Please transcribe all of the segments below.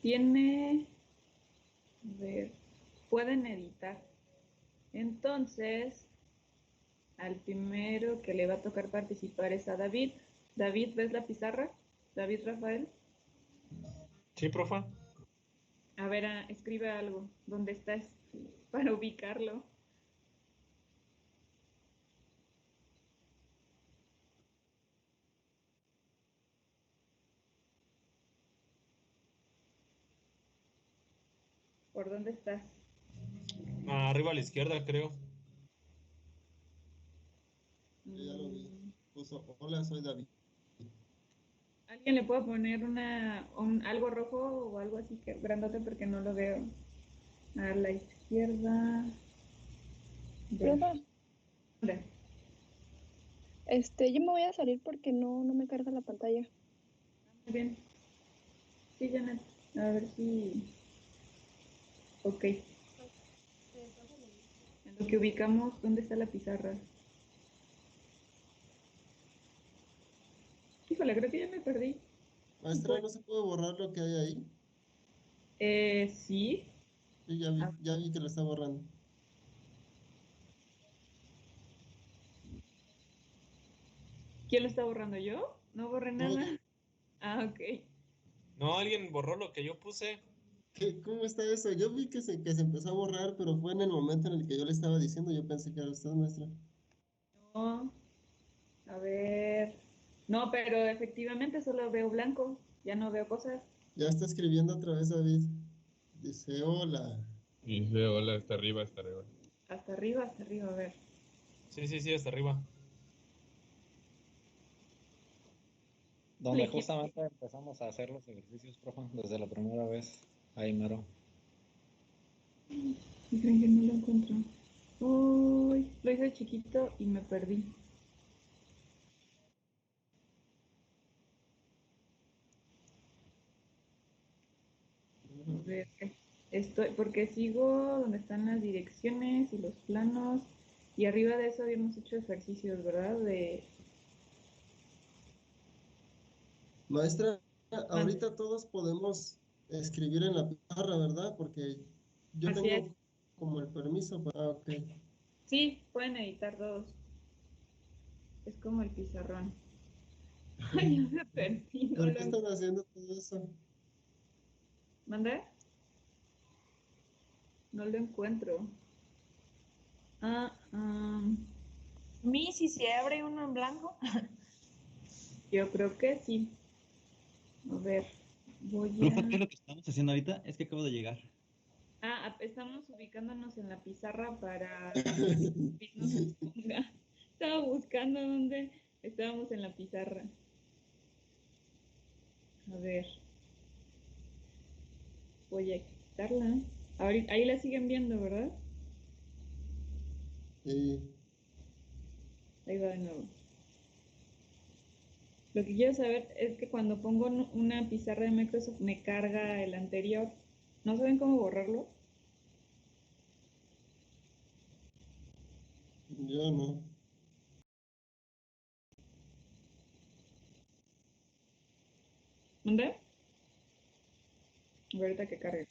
Tiene, a ver, pueden editar. Entonces, al primero que le va a tocar participar es a David. David, ¿ves la pizarra? David Rafael. Sí, profa. A ver, escribe algo. ¿Dónde estás? Para ubicarlo. ¿Por dónde estás? Arriba a la izquierda, creo. Yo ya lo vi. Mm, Puso, hola, soy David. ¿Alguien le puede poner algo rojo o algo así que grandote porque no lo veo? A la izquierda. Ver. Profa, ¿Dónde? yo me voy a salir porque no me carga la pantalla. Muy bien. Sí, Janet. A ver si. Ok. En lo que ubicamos, ¿dónde está la pizarra? Híjole, creo que ya me perdí. Maestra, ¿no se puede borrar lo que hay ahí? Sí. Sí, Ah, ya vi que lo está borrando. ¿quién lo está borrando? ¿Yo? No borré No, nada. Ah, ok. No, alguien borró lo que yo puse. ¿cómo está eso? Yo vi que se empezó a borrar, pero fue en el momento en el que yo le estaba diciendo. Yo pensé que era usted, maestra. No. A ver. No, pero efectivamente solo veo blanco. Ya no veo cosas. Ya está escribiendo otra vez David. Dice, hola. Dice, hola, está arriba, está arriba. Hasta arriba, a ver. Sí, sí, sí, hasta arriba. Donde Híjole, justamente empezamos a hacer los ejercicios, profe, desde la primera vez. Ahí mero. ¿y creen que no lo encuentro? Uy, lo hice chiquito y me perdí. A ver, estoy, porque sigo donde están las direcciones y los planos. Y arriba de eso habíamos hecho ejercicios, ¿verdad? Maestra, Mande. ahorita todos podemos escribir en la pizarra, ¿verdad? Porque yo Así es. tengo como el permiso para... Ah, ok. Sí, pueden editar todos. Es como el pizarrón. Ay, ya me perdí, no ¿Por lo qué están haciendo todo eso? ¿Mandé? No lo encuentro. Ah, Mi, si se abre uno en blanco. yo creo que sí. A ver, voy Profe, ¿qué a... es lo que estamos haciendo ahorita? Es que acabo de llegar. Estamos ubicándonos en la pizarra para que David nos exponga. Estaba buscando dónde estábamos en la pizarra. A ver, voy a quitarla. Ahorita, ahí la siguen viendo, ¿verdad? Sí. Ahí va de nuevo. Lo que quiero saber es que cuando pongo una pizarra de Microsoft me carga el anterior. ¿No saben cómo borrarlo? Yo no. ¿Dónde? A ver, ahorita que cargue.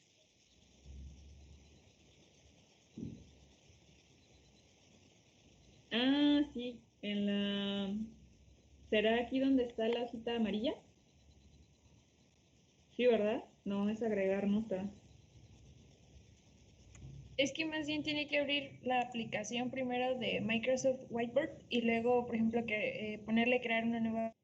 Ah, sí, en la... ¿Será aquí donde está la hojita amarilla? Sí, ¿verdad? No, es agregar nota. Es que más bien tiene que abrir la aplicación primero de Microsoft Whiteboard y luego, por ejemplo, que ponerle crear una nueva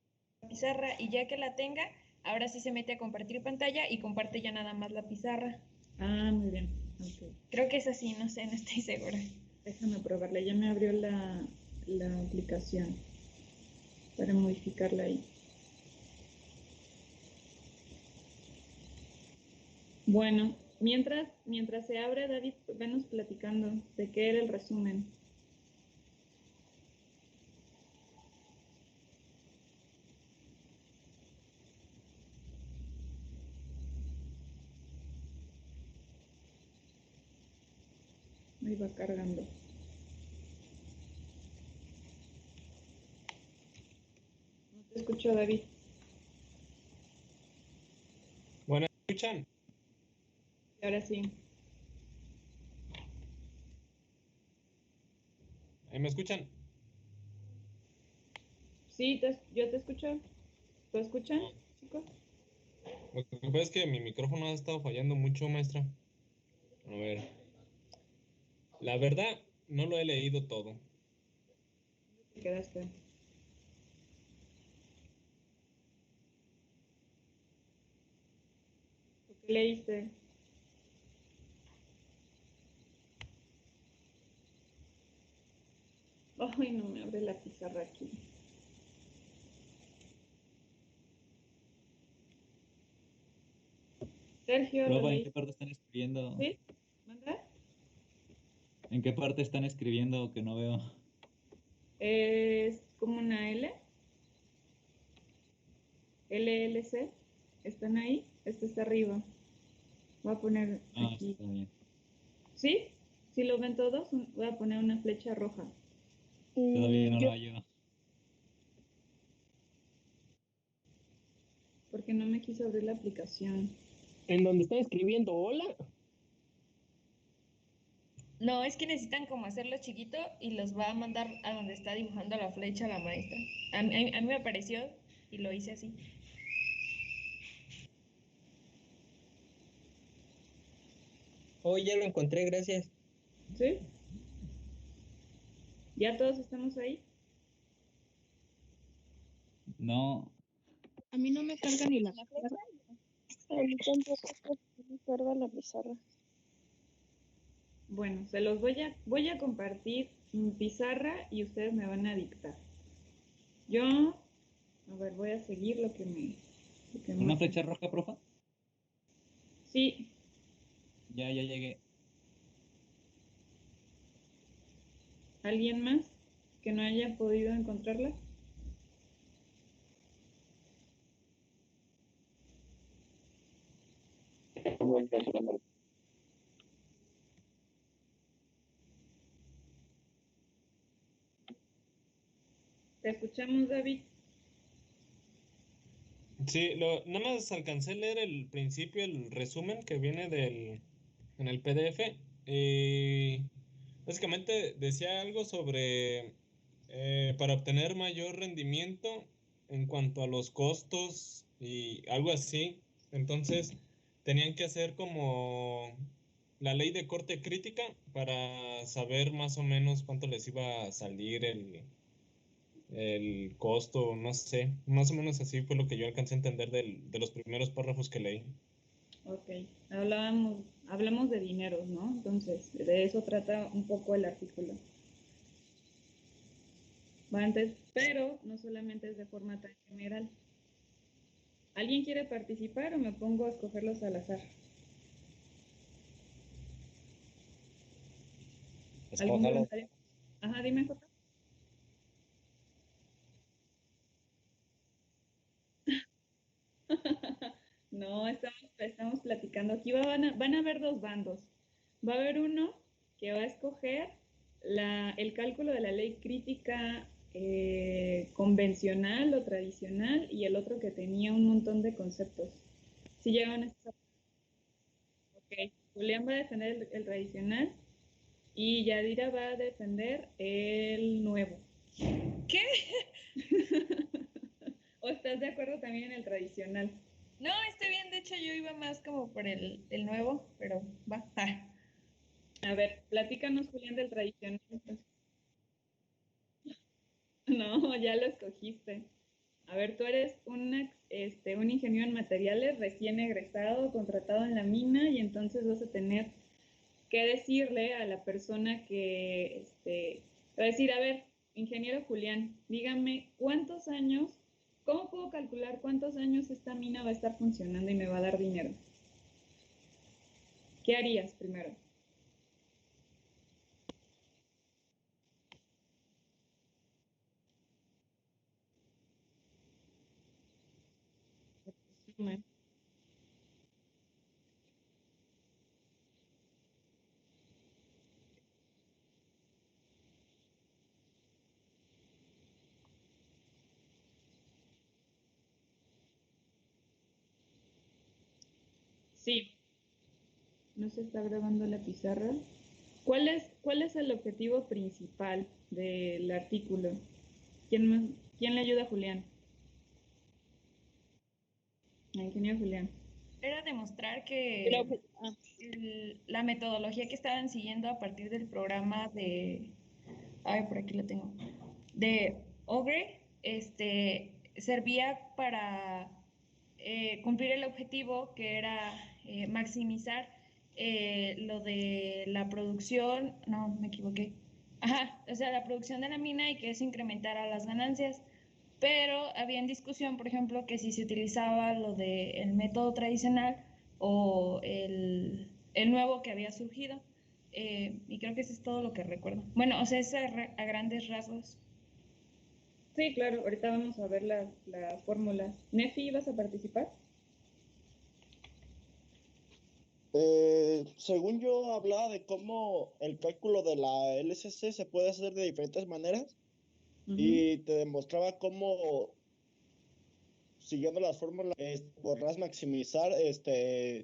pizarra y ya que la tenga, ahora sí se mete a compartir pantalla y comparte ya nada más la pizarra. Ah, muy bien. Ok. Creo que es así, no sé, no estoy segura. Déjame probarla. Ya me abrió la aplicación para modificarla ahí. Bueno, mientras se abre, David, venos platicando de qué era el resumen. Ahí va cargando. No te escucho, David. Bueno, ¿me escuchan? Ahora sí. ¿Ahí me escuchan? Sí, yo te escucho. ¿Tú escuchan, chicos? Lo que pasa es que mi micrófono ha estado fallando mucho, maestra. A ver. La verdad, no lo he leído todo. Te quedaste. ¿Qué leíste? Ay, no me abre la pizarra aquí. Sergio, ¿lo Profa, ¿en qué leíste? parte están escribiendo? ¿Sí? ¿Manda? ¿En qué parte están escribiendo que no veo? Es como una L. LLC. ¿Están ahí? Este está arriba. Voy a poner Ah, aquí. está bien. ¿Sí? ¿Sí lo ven todos? Voy a poner una flecha roja. Todavía no lo Yo, hallo. Porque no me quiso abrir la aplicación. En donde está escribiendo hola. No, es que necesitan como hacerlo chiquito y los va a mandar a donde está dibujando la flecha la maestra. A mí me apareció y lo hice así. Oh, ya lo encontré, gracias. ¿Sí? ¿Ya todos estamos ahí? No, a mí no me carga ni la pizarra. A mí tampoco me carga la pizarra. Bueno, voy a compartir mi pizarra y ustedes me van a dictar. Yo, a ver, voy a seguir lo que ¿una muestra. flecha roja, profa? Sí, Ya llegué. ¿alguien más que no haya podido encontrarla? Te escuchamos, David. Sí, nada más alcancé a leer el principio, el resumen que viene en el PDF. Básicamente decía algo sobre para obtener mayor rendimiento en cuanto a los costos y algo así. Entonces tenían que hacer como la ley de corte crítica para saber más o menos cuánto les iba a salir el costo, no sé, más o menos así fue lo que yo alcancé a entender de los primeros párrafos que leí. Ok, hablamos de dineros, ¿no? Entonces, de eso trata un poco el artículo. Va, entonces, pero no solamente es de forma tan general. ¿Alguien quiere participar o me pongo a escogerlos al azar? ¿Algún Escójalo. voluntario? Ajá, dime, Jota. No, estamos platicando. Aquí van a haber dos bandos. Va a haber uno que va a escoger el cálculo de la ley crítica convencional o tradicional y el otro que tenía un montón de conceptos. Si llevan esta. Ok, Julián va a defender el tradicional y Yadira va a defender el nuevo. ¿Qué? ¿O estás de acuerdo también en el tradicional? No, está bien. De hecho, yo iba más como por el nuevo, pero va. Ah. A ver, platícanos, Julián, del tradicional. No, ya lo escogiste. A ver, tú eres un ingeniero en materiales recién egresado, contratado en la mina, y entonces vas a tener que decirle a la persona que, va a decir, a ver, ingeniero Julián, dígame cuántos años, ¿cómo puedo calcular cuántos años esta mina va a estar funcionando y me va a dar dinero? ¿Qué harías primero? Resumen. Sí, No se está grabando la pizarra. ¿Cuál es el objetivo principal del artículo? ¿Quién le ayuda a Julián? A ingeniero Julián. Era demostrar Pero, que la metodología que estaban siguiendo a partir del programa de, ay, por aquí lo tengo, de Ogre, servía para cumplir el objetivo que era maximizar lo de la producción, no, me equivoqué. Ajá, o sea, la producción de la mina y que eso incrementara las ganancias. Pero había en discusión, por ejemplo, que si se utilizaba lo del método tradicional o el nuevo que había surgido. Y creo que eso es todo lo que recuerdo. Bueno, o sea, es a grandes rasgos. Sí, claro, ahorita vamos a ver las fórmulas. Nefi, ¿vas a participar? Según yo hablaba de cómo el cálculo de la LCC se puede hacer de diferentes maneras y te demostraba cómo siguiendo las fórmulas podrás maximizar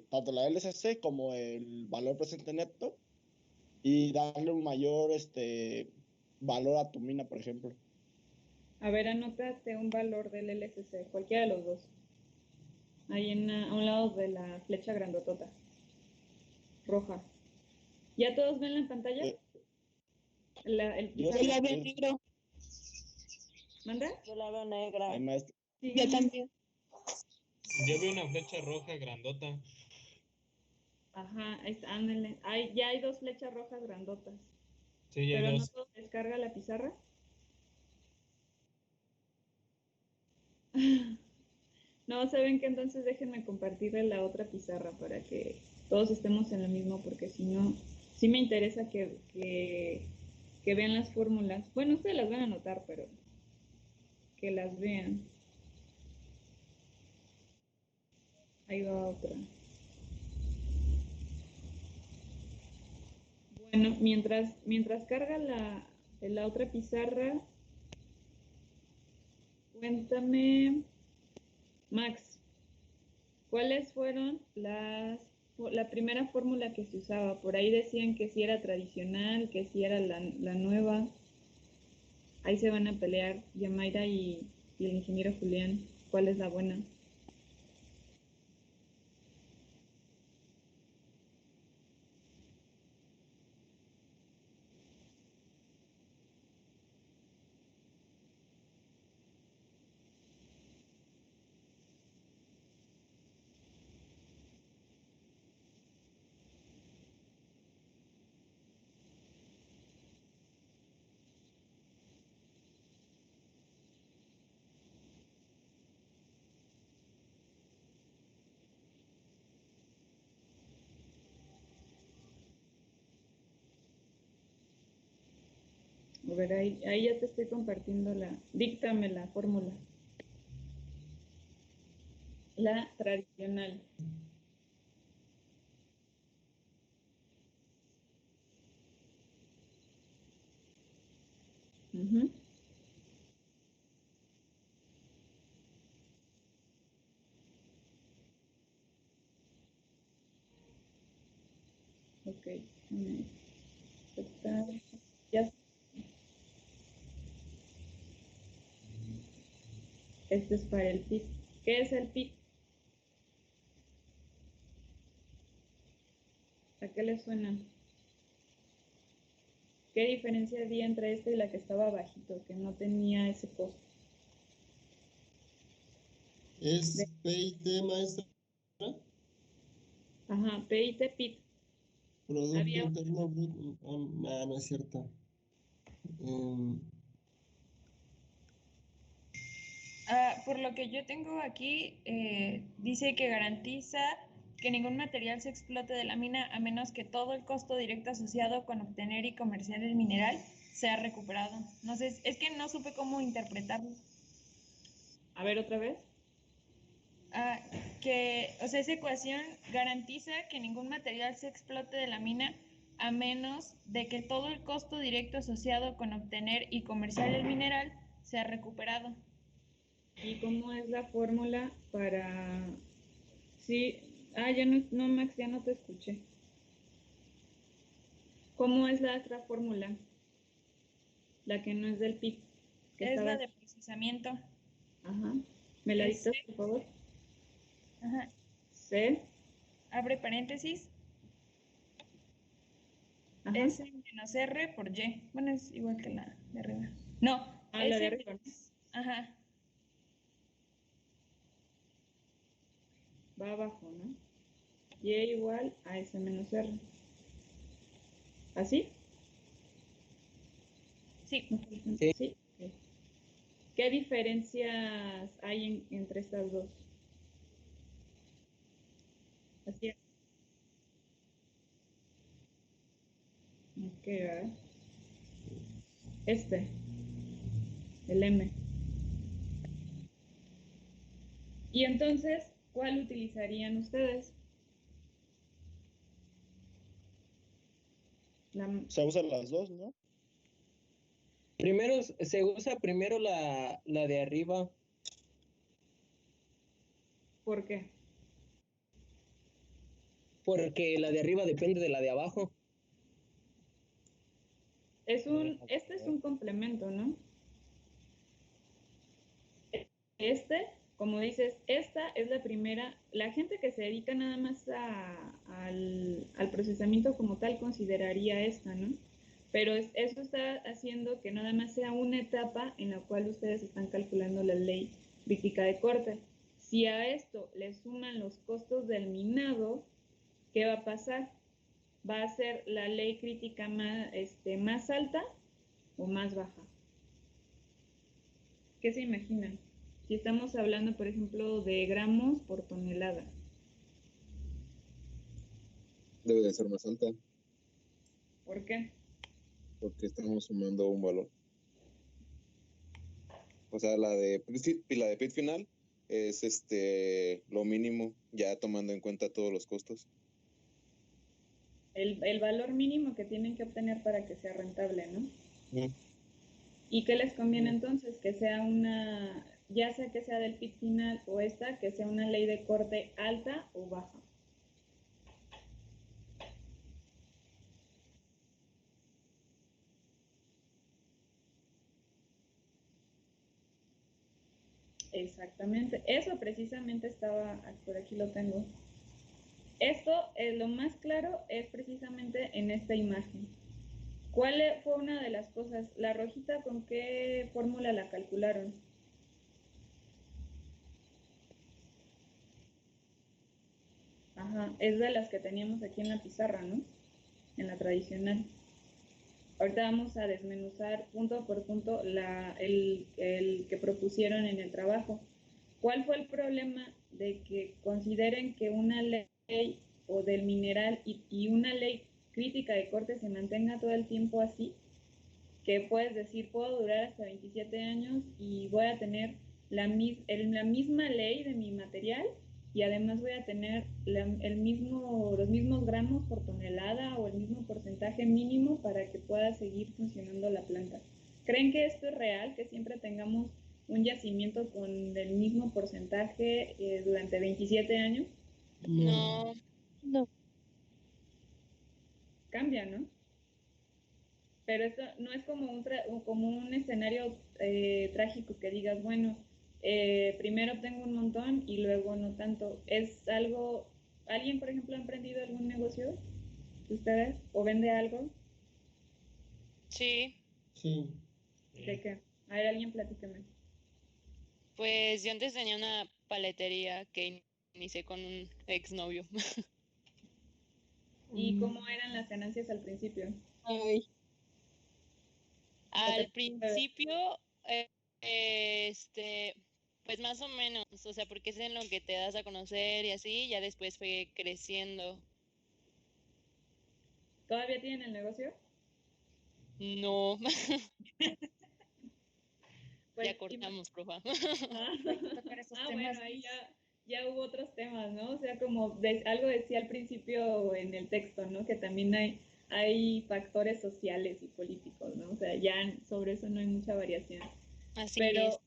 tanto la LCC como el valor presente neto y darle un mayor valor a tu mina, por ejemplo. A ver, anótate un valor del LSC, cualquiera de los dos. Ahí a un lado de la flecha grandotota. Roja. ¿Ya todos ven la pantalla? El yo pizarro. la veo negro. ¿Manda? Yo la veo negra. Ay, maestro. Sí. Yo también. Yo veo una flecha roja grandota. Ajá, ahí está, ándale. Ya hay dos flechas rojas grandotas. Sí, ya hay Pero dos. no todo descarga la pizarra. No, ¿saben qué? Entonces déjenme compartirle la otra pizarra para que todos estemos en lo mismo, porque si no, sí me interesa que vean las fórmulas. Bueno, ustedes las van a anotar, pero que las vean. Ahí va otra. Bueno, mientras carga la otra pizarra, cuéntame, Max, ¿cuáles fueron la primera fórmula que se usaba? Por ahí decían que si era tradicional, que si era la nueva. Ahí se van a pelear Yamaira y el ingeniero Julián. ¿Cuál es la buena? A ver, ahí ya te estoy compartiendo díctame la fórmula. La tradicional. Uh-huh. Ok. Ya. Este es para el PIC. ¿Qué es el PIC? ¿A qué le suena? ¿Qué diferencia había entre esta y la que estaba abajito, que no tenía ese costo? ¿Es PIT, maestra? Ajá, PIT, PIT. Producto Interno Bruto. No es cierto. Por lo que yo tengo aquí, dice que garantiza que ningún material se explote de la mina a menos que todo el costo directo asociado con obtener y comerciar el mineral sea recuperado. No sé, es que no supe cómo interpretarlo. A ver, otra vez. O sea, esa ecuación garantiza que ningún material se explote de la mina a menos de que todo el costo directo asociado con obtener y comerciar el mineral sea recuperado. ¿Y cómo es la fórmula para...? Sí, ya no, Max, ya no te escuché. ¿Cómo es la otra fórmula? La que no es del PIB. Que Es estaba... la de procesamiento. Ajá. ¿Me la Es dictas, por favor? Ajá. C. Abre paréntesis. Ajá. S menos R por Y. Bueno, es igual que la de arriba. No. Ah, la de arriba. Ajá. Va abajo, ¿no? Y igual a S menos R. ¿Así? Sí. Sí. Ok. ¿Qué diferencias hay entre estas dos? Así es. Ok, ¿verdad? El M. Y entonces, ¿cuál utilizarían ustedes? Se usan las dos, ¿no? Primero se usa primero la de arriba. ¿Por qué? Porque la de arriba depende de la de abajo. Este es un complemento, ¿no? Como dices, esta es la primera. La gente que se dedica nada más al procesamiento como tal consideraría esta, ¿no? Pero eso está haciendo que nada más sea una etapa en la cual ustedes están calculando la ley crítica de corte. Si a esto le suman los costos del minado, ¿qué va a pasar? ¿Va a ser la ley crítica más alta o más baja? ¿Qué se imaginan? Si estamos hablando, por ejemplo, de gramos por tonelada. Debe de ser más alta, ¿Por qué? porque estamos sumando un valor. O sea, la de PIT final es lo mínimo, ya tomando en cuenta todos los costos. El valor mínimo que tienen que obtener para que sea rentable, ¿no? Mm. ¿Y qué les conviene entonces? Que sea ya sea que sea del PIT final o esta, que sea una ley de corte alta o baja. Exactamente. Eso precisamente estaba, por aquí lo tengo. Esto, lo más claro es precisamente en esta imagen. ¿Cuál fue una de las cosas? La rojita, ¿con qué fórmula la calcularon? Ajá, es de las que teníamos aquí en la pizarra, ¿no? En la tradicional. Ahorita vamos a desmenuzar punto por punto el que propusieron en el trabajo. ¿Cuál fue el problema de que consideren que una ley o del mineral y una ley crítica de corte se mantenga todo el tiempo así? Que puedes decir, puedo durar hasta 27 años y voy a tener la misma ley de mi material y además voy a tener los mismos gramos por tonelada o el mismo porcentaje mínimo para que pueda seguir funcionando la planta. ¿Creen que esto es real, que siempre tengamos un yacimiento con el mismo porcentaje durante 27 años? No. Cambia, ¿no? Pero esto no es como un escenario trágico que digas, bueno, primero tengo un montón y luego no tanto. Es algo, ¿alguien, por ejemplo, ha emprendido algún negocio de ustedes o vende algo? Sí, Sí. ¿De qué? A ver, alguien platícame. pues yo antes tenía una paletería que inicié con un exnovio. ¿Y cómo eran las ganancias al principio? Ay. Al principio, pues más o menos, o sea, porque es en lo que te das a conocer y así, ya después fue creciendo. ¿Todavía tienen el negocio? No, Pues, ya cortamos, profa. Bueno, ahí ya hubo otros temas, ¿no? O sea, como algo decía al principio en el texto, ¿no? Que también hay factores sociales y políticos, ¿no? O sea, ya sobre eso no hay mucha variación. Así Pero es.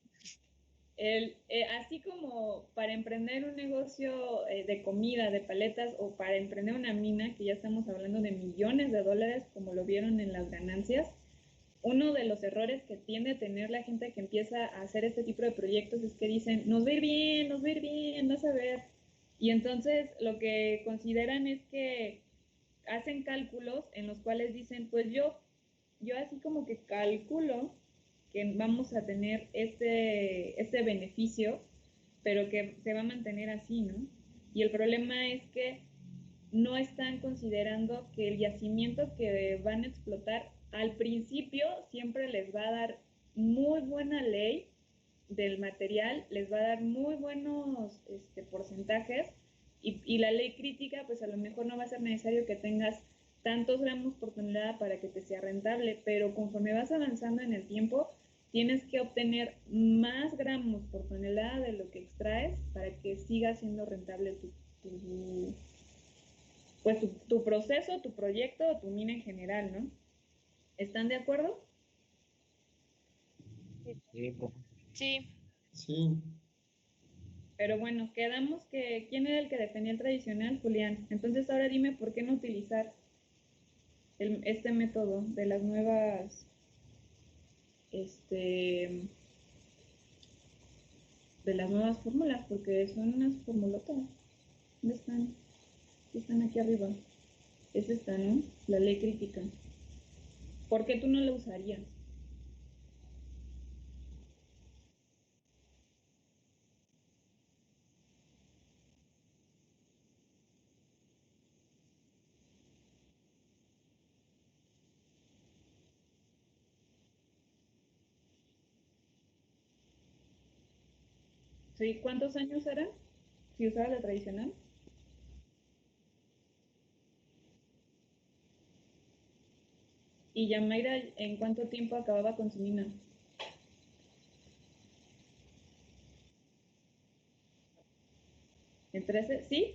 Así como para emprender un negocio de comida, de paletas, o para emprender una mina, que ya estamos hablando de millones de dólares, como lo vieron en las ganancias, uno de los errores que tiende a tener la gente que empieza a hacer este tipo de proyectos es que dicen, nos va a ir bien, nos va a ir bien, vas a ver. Y entonces lo que consideran es que hacen cálculos en los cuales dicen, pues yo así como que calculo que vamos a tener este beneficio, pero que se va a mantener así, ¿no? Y el problema es que no están considerando que el yacimiento que van a explotar al principio siempre les va a dar muy buena ley del material, les va a dar muy buenos porcentajes, y la ley crítica, pues a lo mejor no va a ser necesario que tengas tantos gramos por tonelada para que te sea rentable, pero conforme vas avanzando en el tiempo, tienes que obtener más gramos por tonelada de lo que extraes para que siga siendo rentable tu proceso, tu proyecto, tu mina en general, ¿no? ¿Están de acuerdo? Sí, profe. Sí. Sí. Pero bueno, quedamos que ¿quién era el que defendía el tradicional? Julián. Entonces ahora dime por qué no utilizar este método de las nuevas, de las nuevas fórmulas, porque son unas formulotas. ¿Dónde están? Están aquí arriba. Es esta, ¿no? La ley crítica. ¿Por qué tú no la usarías? ¿Sí? ¿Cuántos años eran si usaba la tradicional? ¿Y Yamaira en cuánto tiempo acababa con su mina? ¿En 13? ¿Sí?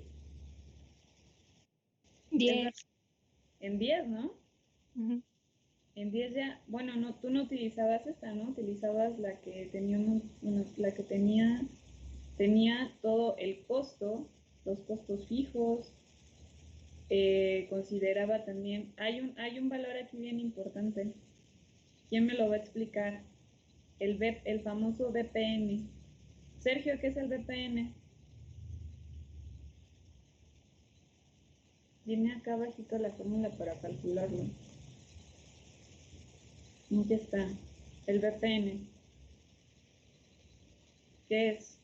10. En 10, ¿no? En 10 ya, bueno, no, tú no utilizabas esta, ¿no? Utilizabas la que tenía, la que tenía todo el costo, los costos fijos, consideraba también, hay un valor aquí bien importante. ¿Quién me lo va a explicar? El famoso BPN. Sergio, ¿qué es el BPN? Viene acá abajito la fórmula para calcularlo. Aquí está, el BPN. ¿Qué es?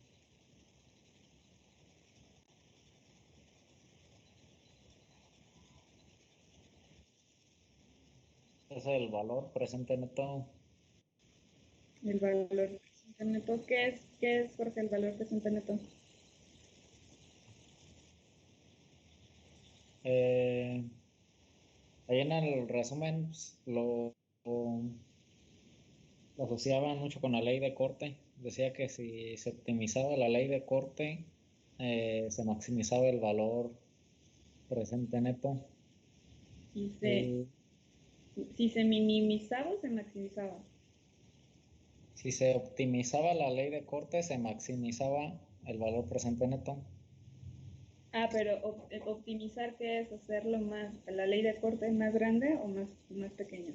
Es el valor presente neto. El valor presente neto. ¿Qué es, Jorge, el valor presente neto? Ahí en el resumen pues, lo asociaban mucho con la ley de corte. Decía que si se optimizaba la ley de corte, se maximizaba el valor presente neto. Si se minimizaba o se maximizaba. Si se optimizaba la ley de corte, se maximizaba el valor presente neto. Ah, pero optimizar, ¿qué es? ¿Hacerlo más, la ley de corte más grande o más pequeña?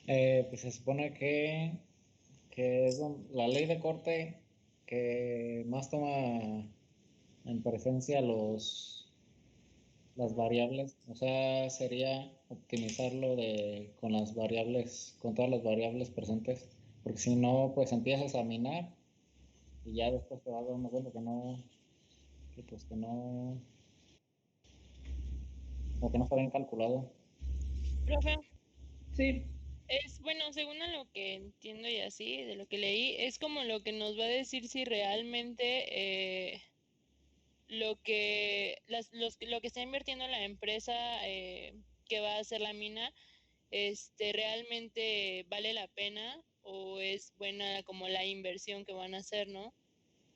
Pues se supone que es la ley de corte que más toma en presencia las variables, o sea, sería optimizarlo con las variables, con todas las variables presentes, porque si no, pues empiezas a minar y ya después te vas dando cuenta que no, como que no está bien calculado. Profe. Sí. Es bueno, según a lo que entiendo y así, de lo que leí, es como lo que nos va a decir si realmente lo que lo que está invirtiendo la empresa que va a hacer la mina, realmente vale la pena o es buena como la inversión que van a hacer, ¿no?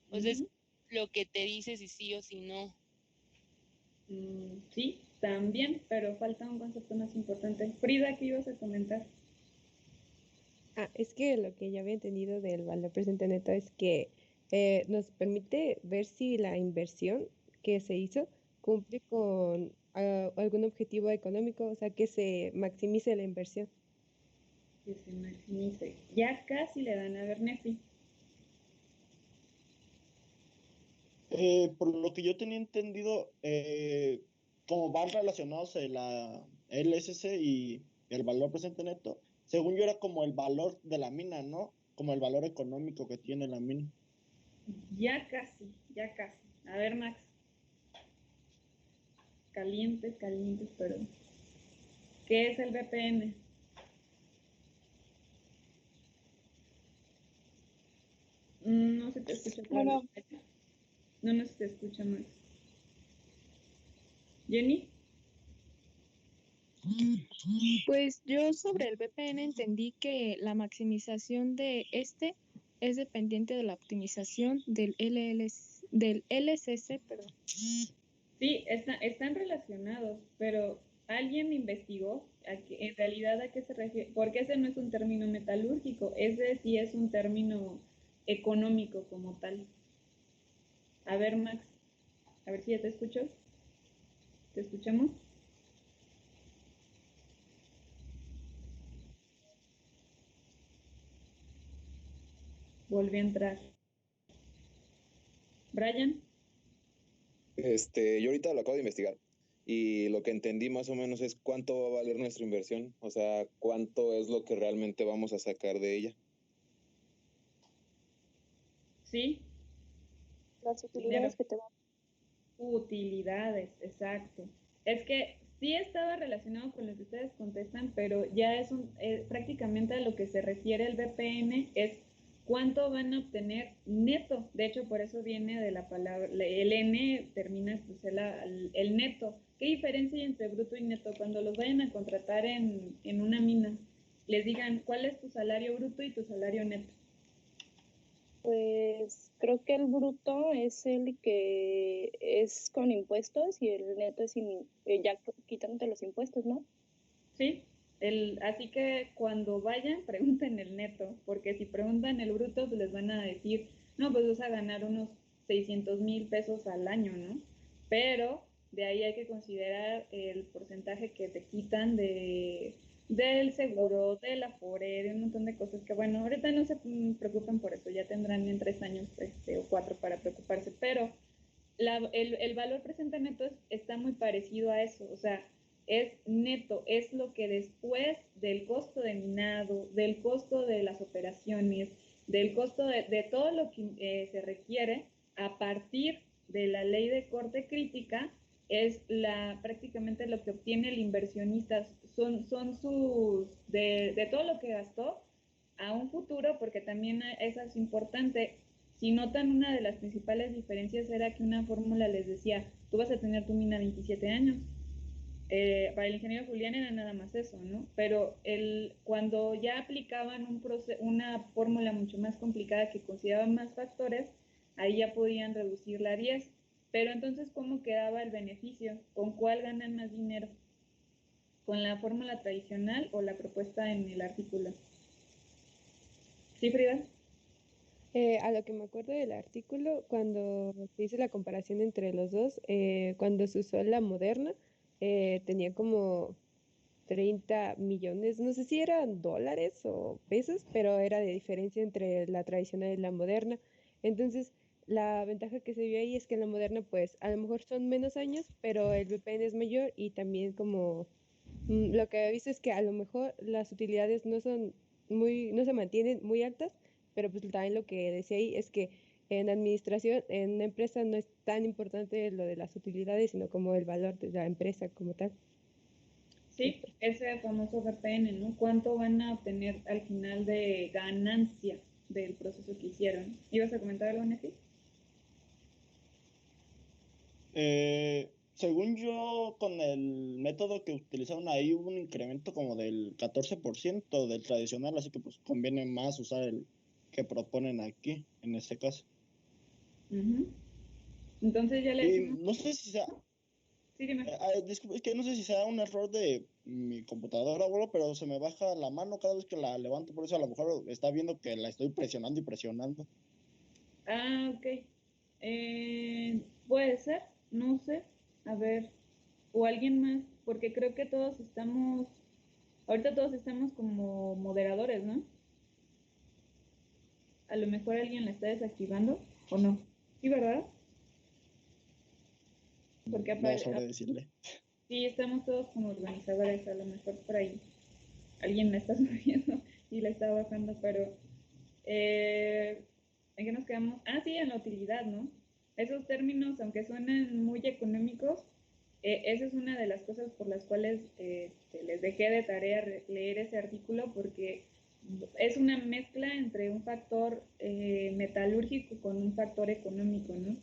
O sea, es lo que te dice si sí o si no. Sí, también, pero falta un concepto más importante. Frida, ¿qué ibas a comentar? Es que lo que yo había entendido del valor presente neto es que nos permite ver si la inversión que se hizo cumple con algún objetivo económico, o sea, que se maximice la inversión. Que se maximice. Ya casi le dan a ver, Nefi. Por lo que yo tenía entendido, como van relacionados la LSC y el valor presente neto, según yo era como el valor de la mina, ¿no? Como el valor económico que tiene la mina. Ya casi, ya casi. A ver, Max. Calientes, calientes, pero... ¿Qué es el VPN? No se te escucha claro. No se te escucha, Max. ¿Jenny? Pues yo sobre el VPN entendí que la maximización de este es dependiente de la optimización del LSC, perdón. Sí, están relacionados, pero alguien investigó en realidad a qué se refiere, porque ese no es un término metalúrgico, ese sí es un término económico como tal. A ver, Max, a ver si ya te escucho. ¿Te escuchamos? Volví a entrar. Brian. Yo ahorita lo acabo de investigar y lo que entendí más o menos es cuánto va a valer nuestra inversión, o sea, cuánto es lo que realmente vamos a sacar de ella. Sí. Las utilidades que te van. Utilidades, exacto. Es que sí estaba relacionado con lo que ustedes contestan, pero ya es prácticamente a lo que se refiere el VPN es cuánto van a obtener neto. De hecho, por eso viene de la palabra, el N termina pues el neto. ¿Qué diferencia hay entre bruto y neto? Cuando los vayan a contratar en una mina, les digan cuál es tu salario bruto y tu salario neto. Pues creo que el bruto es el que es con impuestos y el neto es ya quitándote los impuestos, ¿no? Sí, así que cuando vayan, pregunten el neto, porque si preguntan el bruto, pues les van a decir, no, pues vas a ganar unos 600,000 pesos al año, ¿no? Pero de ahí hay que considerar el porcentaje que te quitan del seguro, del Afore, de un montón de cosas que, bueno, ahorita no se preocupen por eso, ya tendrán en 3 años o 4 para preocuparse, pero el valor presente neto está muy parecido a eso, o sea, es neto, es lo que después del costo de minado, del costo de las operaciones, del costo de todo lo que se requiere a partir de la ley de corte crítica, es prácticamente lo que obtiene el inversionista, son de todo lo que gastó a un futuro, porque también eso es importante. Si notan, una de las principales diferencias era que una fórmula les decía, tú vas a tener tu mina 27 años. Para el ingeniero Julián era nada más eso, ¿no? Pero cuando ya aplicaban una fórmula mucho más complicada que consideraba más factores, ahí ya podían reducirla a 10. Pero entonces, ¿cómo quedaba el beneficio? ¿Con cuál ganan más dinero? ¿Con la fórmula tradicional o la propuesta en el artículo? ¿Sí, Frida? A lo que me acuerdo del artículo, cuando se hizo la comparación entre los dos, cuando se usó la moderna, tenía como 30 millones, no sé si eran dólares o pesos, pero era de diferencia entre la tradicional y la moderna. Entonces, la ventaja que se vio ahí es que en la moderna, pues, a lo mejor son menos años, pero el VPN es mayor y también como lo que he visto es que a lo mejor las utilidades no se mantienen muy altas, pero pues también lo que decía ahí es que en administración, en una empresa no es tan importante lo de las utilidades, sino como el valor de la empresa como tal. Sí, ese famoso VPN, ¿no? ¿Cuánto van a obtener al final de ganancia del proceso que hicieron? ¿Ibas a comentar algo, Nefi? Según yo, con el método que utilizaron ahí hubo un incremento como del 14% del tradicional, así que pues conviene más usar el que proponen aquí, en este caso. Entonces ya le decimos... No sé si sea... Sí, dime. Disculpe, es que no sé si sea un error de mi computadora, abuelo, pero se me baja la mano cada vez que la levanto, por eso a lo mejor está viendo que la estoy presionando y presionando. Ah, ok. Puede ser, no sé. A ver, o alguien más, porque creo que ahorita todos estamos como moderadores, ¿no? A lo mejor alguien la está desactivando, ¿o no? Sí, ¿verdad? Porque No sabré decirle. sí, estamos todos como organizadores, a lo mejor por ahí alguien la está subiendo y la está bajando, pero ¿en qué nos quedamos? Ah, sí, en la utilidad, ¿no? Esos términos, aunque suenen muy económicos, esa es una de las cosas por las cuales les dejé de tarea leer ese artículo, porque es una mezcla entre un factor metalúrgico con un factor económico, ¿no?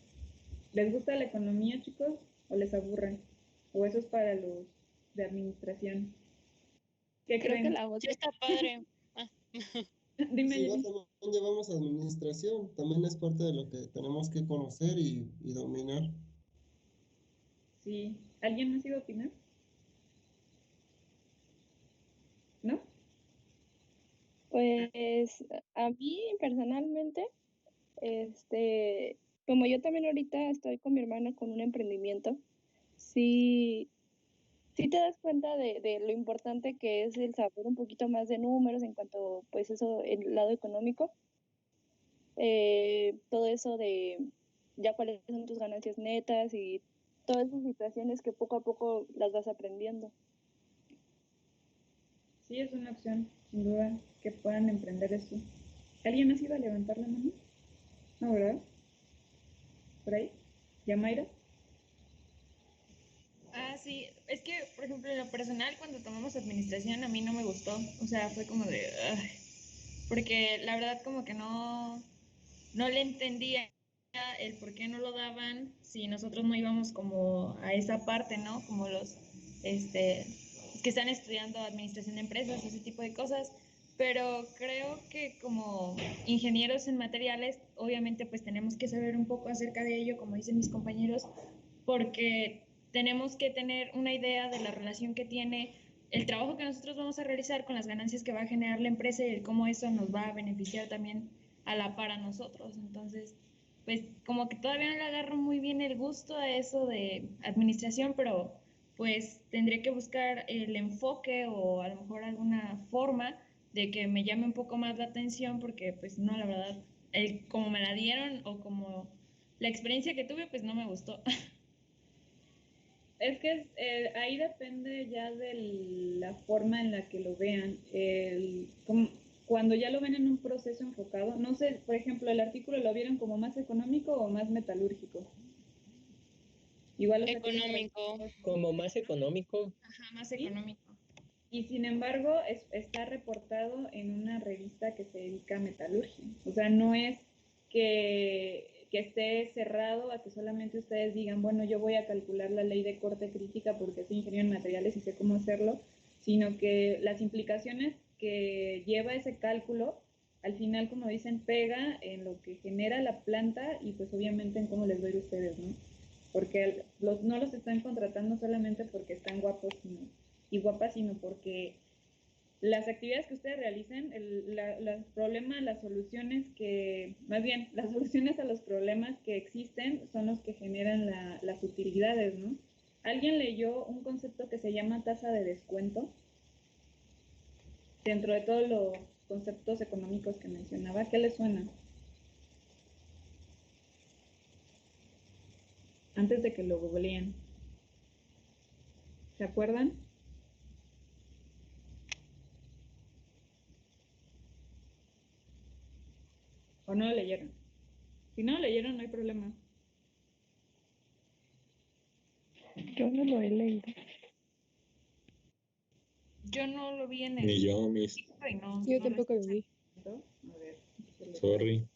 ¿Les gusta la economía, chicos? ¿O les aburre? ¿O eso es para los de administración? ¿Qué Creo que creen? la Sí, otra. está padre. Dime, Sí, Jenny. también llevamos administración, también es parte de lo que tenemos que conocer y dominar. Sí. ¿Alguien más iba a opinar? ¿No? Pues a mí personalmente, como yo también ahorita estoy con mi hermana con un emprendimiento, sí, sí te das cuenta de lo importante que es el saber un poquito más de números en cuanto, pues eso, el lado económico, todo eso de ya cuáles son tus ganancias netas y todas esas situaciones que poco a poco las vas aprendiendo. Sí, es una opción, sin duda, que puedan emprender esto. ¿Alguien más iba a levantar la mano? No, ¿verdad? ¿Por ahí? ¿Yamaira? Ah, sí, es que, por ejemplo, en lo personal, cuando tomamos administración, a mí no me gustó. O sea, fue como de, "Ay", porque la verdad como que no le entendía el por qué no lo daban si nosotros no íbamos como a esa parte, ¿no? Como los que están estudiando administración de empresas, ese tipo de cosas. Pero creo que como ingenieros en materiales, obviamente pues tenemos que saber un poco acerca de ello, como dicen mis compañeros, porque tenemos que tener una idea de la relación que tiene el trabajo que nosotros vamos a realizar con las ganancias que va a generar la empresa y cómo eso nos va a beneficiar también a la par a nosotros. Entonces, pues como que todavía no le agarro muy bien el gusto a eso de administración, pero pues tendré que buscar el enfoque o a lo mejor alguna forma de que me llame un poco más la atención porque pues no, la verdad, como me la dieron o como la experiencia que tuve, pues no me gustó. Es que ahí depende ya de la forma en la que lo vean. Cuando ya lo ven en un proceso enfocado, no sé, por ejemplo, el artículo lo vieron como más económico o más metalúrgico. Igual lo saqué de Económico. Como más económico. Ajá, más económico. y sin embargo está reportado en una revista que se dedica a metalurgia. O sea, no es que esté cerrado a que solamente ustedes digan, bueno, yo voy a calcular la ley de corte crítica porque soy ingeniero en materiales y sé cómo hacerlo, sino que las implicaciones que lleva ese cálculo, al final, como dicen, pega en lo que genera la planta y pues obviamente en cómo les va a ir a ustedes, ¿no? Porque no los están contratando solamente porque están guapos y guapas, sino porque las actividades que ustedes realicen, los problemas, las soluciones más bien, las soluciones a los problemas que existen son los que generan las utilidades, ¿no? ¿Alguien leyó un concepto que se llama tasa de descuento? Dentro de todos los conceptos económicos que mencionaba, ¿qué les suena? Antes de que lo googleen. ¿Se acuerdan? ¿O no lo leyeron? Si no lo leyeron, no hay problema. Yo no lo he leído. Yo no lo vi en Ni el yo, mis. y no, Yo no lo tampoco lo vi. A ver. Sorry.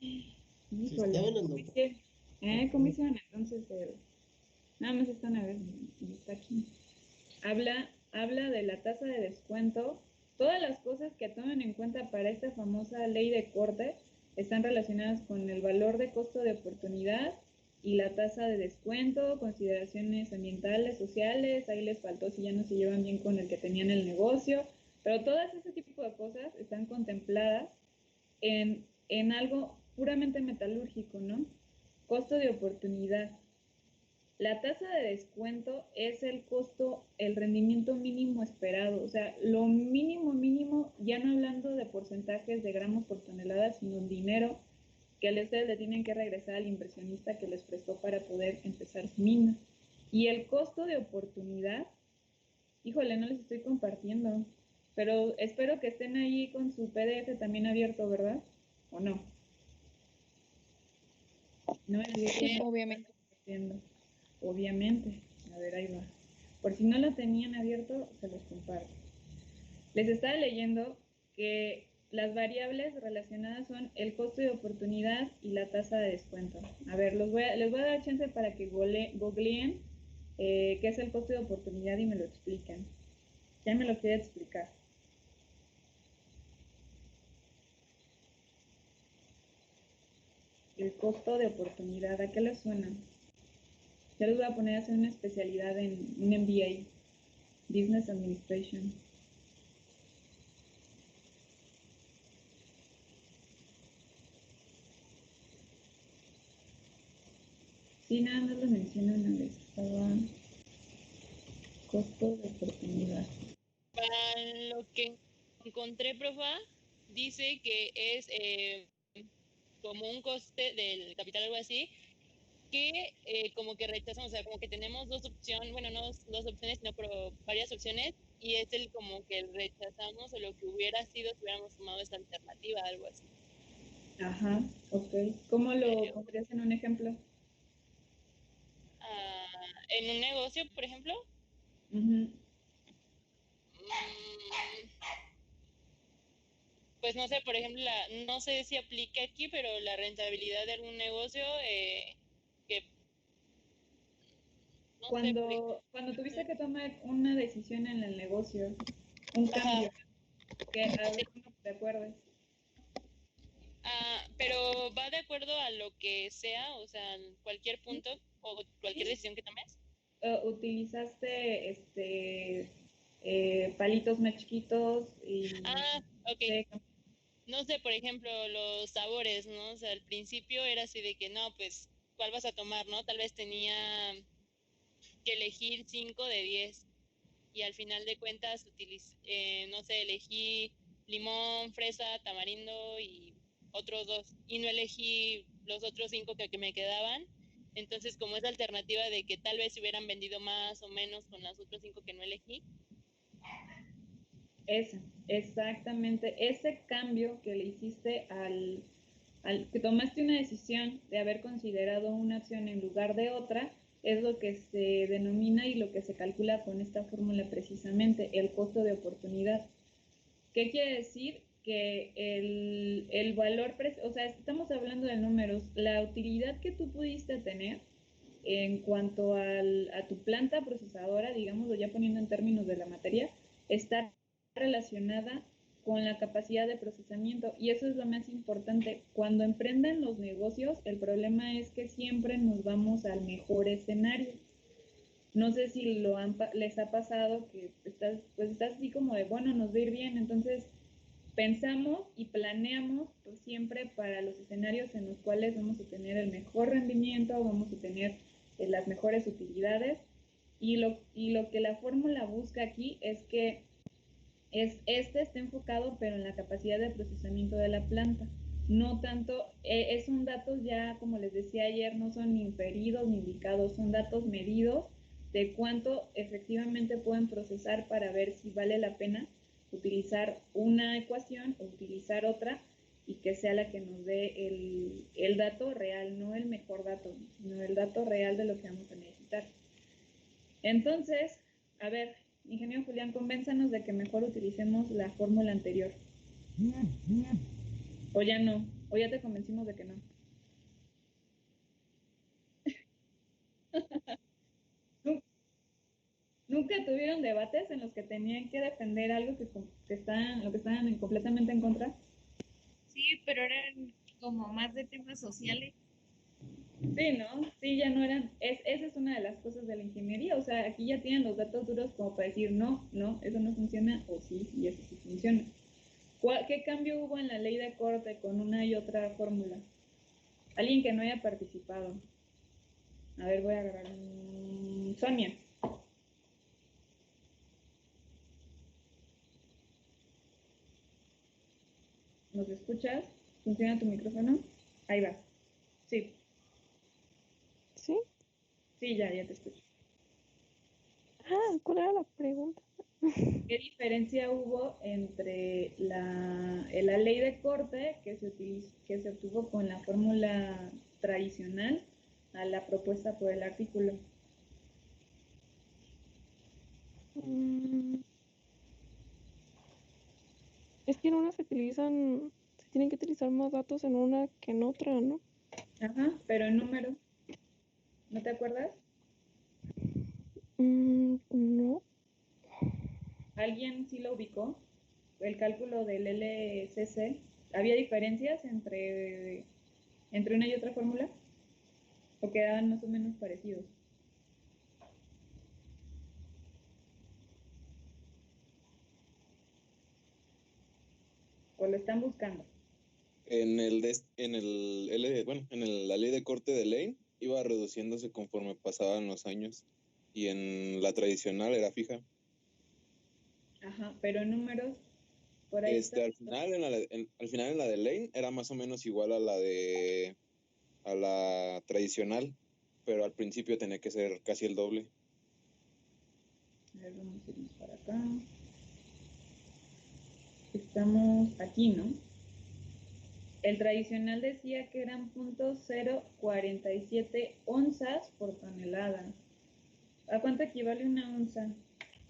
Híjole. Estaba en el doctor. ¿Cómo hicieron entonces? Nada más están a ver, está aquí. Habla de la tasa de descuento. Todas las cosas que toman en cuenta para esta famosa ley de corte están relacionadas con el valor de costo de oportunidad, y la tasa de descuento, consideraciones ambientales, sociales, ahí les faltó si ya no se llevan bien con el que tenían el negocio, pero todas ese tipo de cosas están contempladas en algo puramente metalúrgico, ¿no? Costo de oportunidad. La tasa de descuento es el costo, el rendimiento mínimo esperado, o sea, lo mínimo, ya no hablando de porcentajes de gramos por tonelada, sino en dinero que ustedes le tienen que regresar al inversionista que les prestó para poder empezar su mina. Y el costo de oportunidad, híjole, no les estoy compartiendo, pero espero que estén ahí con su PDF también abierto, ¿verdad? ¿O no? No, Sí, obviamente. Obviamente. A ver, ahí va. Por si no lo tenían abierto, se los comparto. Les estaba leyendo que las variables relacionadas son el costo de oportunidad y la tasa de descuento. A ver, les voy a dar chance para que googleen qué es el costo de oportunidad y me lo expliquen. ¿Quién me lo quiere explicar? El costo de oportunidad, ¿a qué les suena? Ya les voy a poner a hacer una especialidad en un MBA, Business Administration. Sí, nada más lo menciono una vez. Estaba costo de oportunidad. Para lo que encontré, profa, dice que es como un coste del capital, algo así, que como que rechazamos, o sea, como que tenemos dos opciones, bueno, no dos opciones, sino pero varias opciones, y es el como que rechazamos o lo que hubiera sido si hubiéramos tomado esta alternativa, algo así. Ajá, ok. ¿Cómo lo pondrías en un ejemplo? En un negocio, por ejemplo, pues no sé, por ejemplo, no sé si aplica aquí, pero la rentabilidad de algún negocio que... No cuando tuviste que tomar una decisión en el negocio, un cambio, que a ver cómo te acuerdas. Pero va de acuerdo a lo que sea, o sea, cualquier punto o cualquier decisión que tomes. Utilizaste palitos más chiquitos y... Ok. No sé, por ejemplo, los sabores, ¿no? O sea, al principio era así de que no, pues, ¿cuál vas a tomar, no? Tal vez tenía que elegir 5 de 10 y al final de cuentas, no sé, elegí limón, fresa, tamarindo y otros 2 y no elegí los otros 5 que me quedaban. Entonces, como es la alternativa de que tal vez se hubieran vendido más o menos con los otros 5 que no elegí. Exactamente, ese cambio que le hiciste al que tomaste una decisión de haber considerado una acción en lugar de otra, es lo que se denomina y lo que se calcula con esta fórmula precisamente, el costo de oportunidad. ¿Qué quiere decir? Que el valor, o sea, estamos hablando de números, la utilidad que tú pudiste tener en cuanto a tu planta procesadora, digamos, o ya poniendo en términos de la materia, está relacionada con la capacidad de procesamiento y eso es lo más importante. Cuando emprenden los negocios, el problema es que siempre nos vamos al mejor escenario. No sé si les ha pasado que estás así como de, bueno, nos va a ir bien, entonces pensamos y planeamos pues, siempre para los escenarios en los cuales vamos a tener el mejor rendimiento, vamos a tener las mejores utilidades y lo que la fórmula busca aquí es que este esté enfocado pero en la capacidad de procesamiento de la planta. No tanto, son datos ya, como les decía ayer, no son ni inferidos ni indicados, son datos medidos de cuánto efectivamente pueden procesar para ver si vale la pena utilizar una ecuación o utilizar otra y que sea la que nos dé el dato real, no el mejor dato, sino el dato real de lo que vamos a necesitar. Entonces, a ver, ingeniero Julián, convénzanos de que mejor utilicemos la fórmula anterior. O ya no, o ya te convencimos de que no. ¿Nunca tuvieron debates en los que tenían que defender algo que estaban completamente en contra? Sí, pero eran como más de temas sociales. Sí, ¿no? Sí, ya no eran, esa es una de las cosas de la ingeniería, o sea, aquí ya tienen los datos duros como para decir, no, no, eso no funciona, o sí, y eso sí funciona. ¿Qué cambio hubo en la ley de corte con una y otra fórmula? Alguien que no haya participado. A ver, voy a agarrar. Sonia. ¿Nos escuchas? ¿Funciona tu micrófono? Ahí va. Sí. ¿Sí? Sí, ya te escucho. Ah, ¿cuál era la pregunta? ¿Qué diferencia hubo entre la ley de corte que se obtuvo con la fórmula tradicional a la propuesta por el artículo? Es que en una se tienen que utilizar más datos en una que en otra, ¿no? Ajá, pero en número. ¿No te acuerdas? No. ¿Alguien sí lo ubicó? El cálculo del LCC. ¿Había diferencias entre una y otra fórmula? ¿O quedaban más o menos parecidos? ¿O lo están buscando? La ley de corte de Lane iba reduciéndose conforme pasaban los años y en la tradicional era fija. Ajá, pero en números, por ahí está. Al final en la de Lane era más o menos igual a la tradicional, pero al principio tenía que ser casi el doble. A ver, vamos a irnos para acá. Estamos aquí, ¿no? El tradicional decía que eran .047 onzas por tonelada. ¿A cuánto equivale una onza?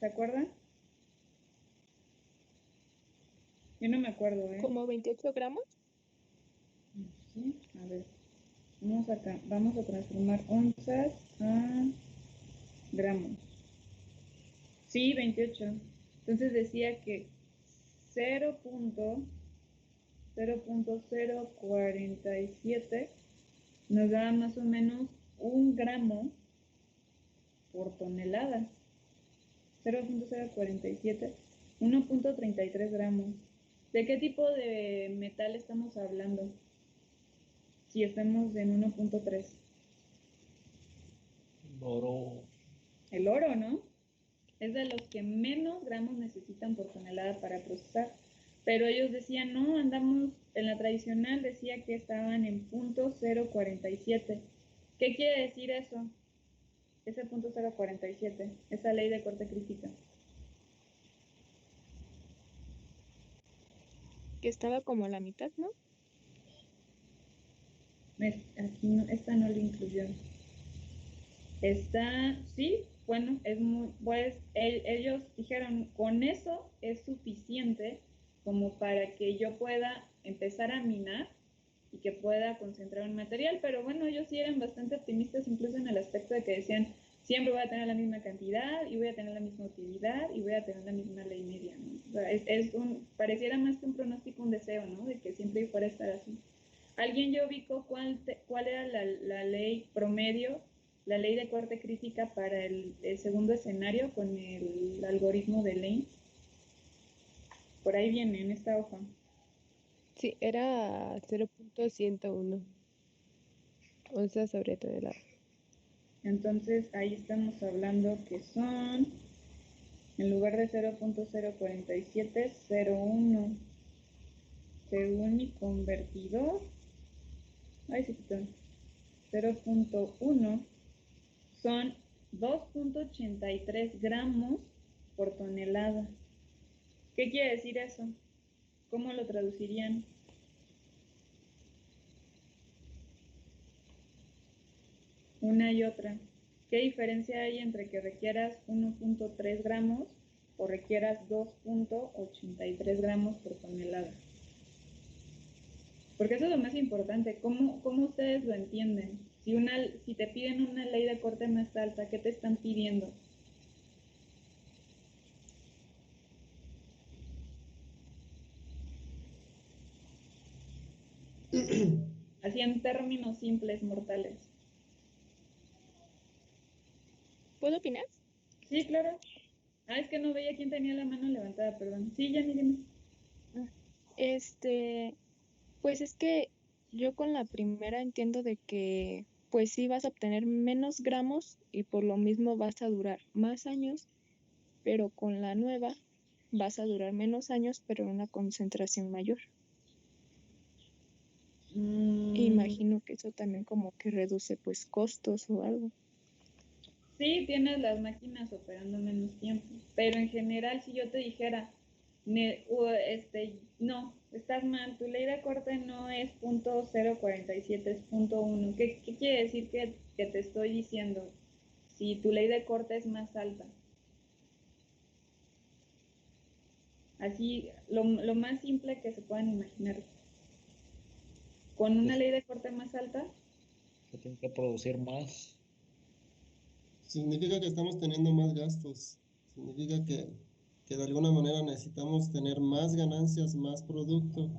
¿Se acuerdan? Yo no me acuerdo, ¿eh? ¿Como 28 gramos? Sí, a ver. Vamos a transformar onzas a gramos. Sí, 28. Entonces decía que 0.047 nos da más o menos 1 gramo por tonelada. 0.047, 1.33 gramos. ¿De qué tipo de metal estamos hablando? Si estamos en 1.3. Oro. El oro, ¿no? Es de los que menos gramos necesitan por tonelada para procesar. Pero ellos decían, no, andamos, en la tradicional decía que estaban en .047. ¿Qué quiere decir eso? Ese .047, esa ley de corte crítica. Que estaba como a la mitad, ¿no? Aquí no, esta no lo incluyó. Sí, bueno, es muy, pues ellos dijeron, con eso es suficiente como para que yo pueda empezar a minar y que pueda concentrar un material, pero bueno, ellos sí eran bastante optimistas incluso en el aspecto de que decían, siempre voy a tener la misma cantidad y voy a tener la misma utilidad y voy a tener la misma ley media, ¿no? O sea, pareciera más que un pronóstico, un deseo, ¿no? De que siempre fuera a estar así. ¿Alguien ya ubicó cuál era la ley promedio, la ley de corte crítica para el segundo escenario con el algoritmo de Lane? Por ahí viene, en esta hoja. Sí, era 0.101 onzas sobre tonelada. Entonces ahí estamos hablando que son, en lugar de 0.047, 0.1. Según mi convertidor, ahí sí quitó, 0.1 son 2.83 gramos por tonelada. ¿Qué quiere decir eso? ¿Cómo lo traducirían? Una y otra. ¿Qué diferencia hay entre que requieras 1.3 gramos o requieras 2.83 gramos por tonelada? Porque eso es lo más importante. ¿Cómo ustedes lo entienden? Si te piden una ley de corte más alta, ¿qué te están pidiendo? Así en términos simples, mortales. ¿Puedo opinar? Sí, claro. Es que no veía quién tenía la mano levantada, perdón. Sí, Jenny, dime. Pues es que yo con la primera entiendo de que pues sí vas a obtener menos gramos y por lo mismo vas a durar más años, pero con la nueva vas a durar menos años, pero en una concentración mayor. Imagino que eso también como que reduce pues costos o algo. Sí, tienes las máquinas operando menos tiempo, pero en general si yo te dijera, no, estás mal, tu ley de corte no es .047, es .1. ¿Qué quiere decir que te estoy diciendo? Si tu ley de corte es más alta. Así, lo más simple que se puedan imaginar. Con una ley de corte más alta, Se tiene que producir más. Significa que estamos teniendo más gastos. Significa que de alguna manera necesitamos tener más ganancias, más producto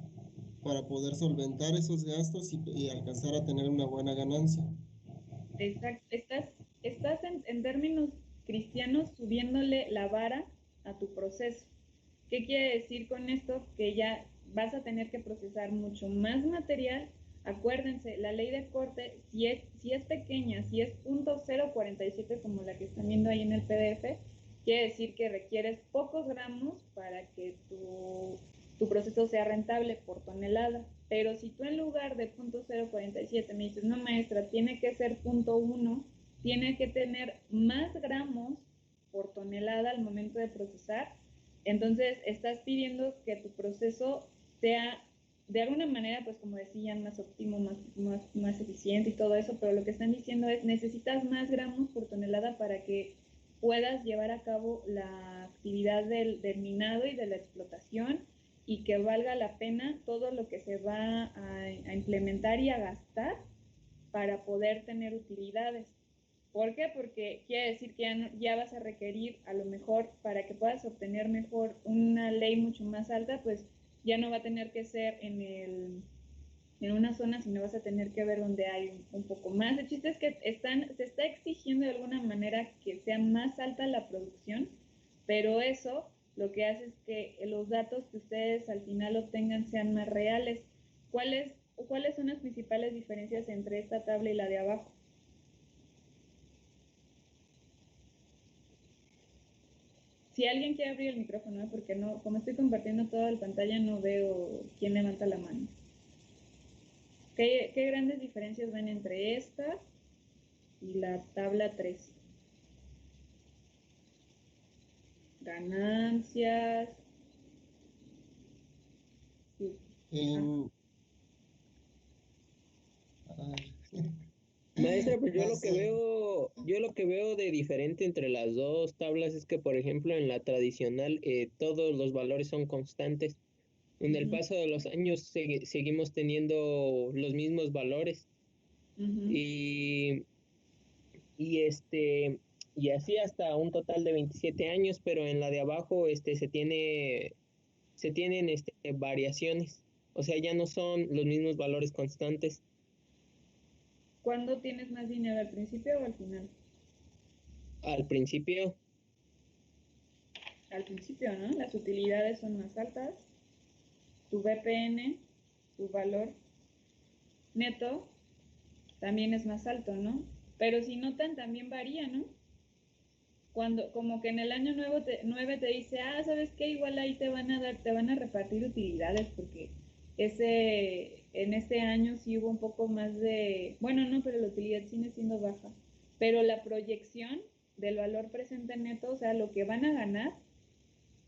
para poder solventar esos gastos y alcanzar a tener una buena ganancia. exacto, estás en términos cristianos subiéndole la vara a tu proceso. ¿Qué quiere decir con esto? Que ya vas a tener que procesar mucho más material. Acuérdense, la ley de corte, si es pequeña, si es .047 como la que están viendo ahí en el PDF, quiere decir que requieres pocos gramos para que tu proceso sea rentable por tonelada. Pero si tú en lugar de .047 me dices, no maestra, tiene que ser .1, tiene que tener más gramos por tonelada al momento de procesar, entonces estás pidiendo que tu proceso sea de alguna manera, pues como decían, más óptimo, más eficiente y todo eso, pero lo que están diciendo es necesitas más gramos por tonelada para que puedas llevar a cabo la actividad del minado y de la explotación y que valga la pena todo lo que se va a implementar y a gastar para poder tener utilidades. ¿Por qué? Porque quiere decir que ya vas a requerir, a lo mejor, para que puedas obtener mejor una ley mucho más alta, pues ya no va a tener que ser en una zona, sino vas a tener que ver donde hay un poco más. El chiste es que se está exigiendo de alguna manera que sea más alta la producción, pero eso lo que hace es que los datos que ustedes al final obtengan sean más reales. ¿Cuáles son las principales diferencias entre esta tabla y la de abajo? Si alguien quiere abrir el micrófono, porque no, como estoy compartiendo toda la pantalla, no veo quién levanta la mano. ¿Qué grandes diferencias ven entre esta y la tabla 3? Ganancias. Sí. Maestra, pues yo lo que veo de diferente entre las dos tablas es que, por ejemplo, en la tradicional todos los valores son constantes. En el paso de los años seguimos teniendo los mismos valores. Y y así hasta un total de 27 años, pero en la de abajo se tienen variaciones. O sea, ya no son los mismos valores constantes. ¿Cuándo tienes más dinero, al principio o al final? Al principio. Al principio, ¿no? Las utilidades son más altas. Tu BPN, tu valor neto, también es más alto, ¿no? Pero si notan, también varía, ¿no? Cuando, como que en el año 9 te dice, ¿sabes qué? Igual ahí te van a repartir utilidades, porque en este año sí hubo un poco más de, bueno, no, pero la utilidad sigue siendo baja. Pero la proyección del valor presente neto, o sea, lo que van a ganar,